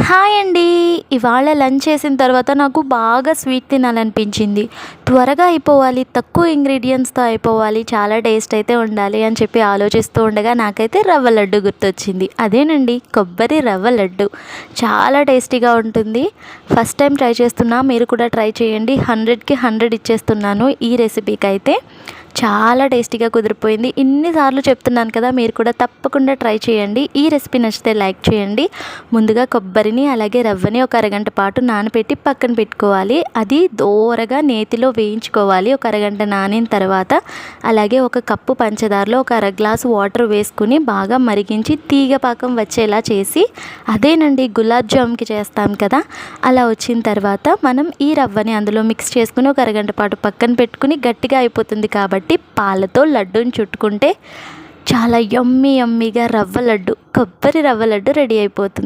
Hi అండి. ఇవాళ lunch చేసిన తర్వాత నాకు బాగా స్వీట్ తినాలనిపించింది. త్వరగా అయిపోవాలి, తక్కువ ఇంగ్రీడియంట్స్తో అయిపోవాలి, చాలా టేస్ట్ అయితే ఉండాలి అని చెప్పి ఆలోచిస్తూ ఉండగా నాకైతే రవ్వ లడ్డు గుర్తొచ్చింది. అదేనండి, కొబ్బరి రవ్వ లడ్డు. చాలా టేస్టీగా ఉంటుంది. ఫస్ట్ టైం ట్రై చేస్తున్నా, మీరు కూడా ట్రై చేయండి. 100కి 100 ఇచ్చేస్తున్నాను ఈ రెసిపీకి అయితే. చాలా టేస్టీగా కుదిరిపోయింది. ఇన్నిసార్లు చెప్తున్నాను కదా, మీరు కూడా తప్పకుండా ట్రై చేయండి. ఈ రెసిపీ నచ్చితే లైక్ చేయండి. ముందుగా కొబ్బరిని అలాగే రవ్వని ఒక అరగంట పాటు నానబెట్టి పక్కన పెట్టుకోవాలి. అది దోరగా నేతిలో వేయించుకోవాలి. ఒక అరగంట నానిన తర్వాత అలాగే ఒక కప్పు పంచదారలో ఒక అర గ్లాసు వాటర్ వేసుకుని బాగా మరిగించి తీగ పాకం వచ్చేలా చేసి, అదేనండి గులాబ్ జామ్కి చేస్తాం కదా, అలా వచ్చిన తర్వాత మనం ఈ రవ్వని అందులో మిక్స్ చేసుకుని ఒక అరగంట పాటు పక్కన పెట్టుకుని గట్టిగా అయిపోతుంది కాబట్టి పాలతో లడ్డూని చుట్టుకుంటే చాలా యమ్మీగా కొబ్బరి రవ్వ లడ్డు రెడీ అయిపోతుంది.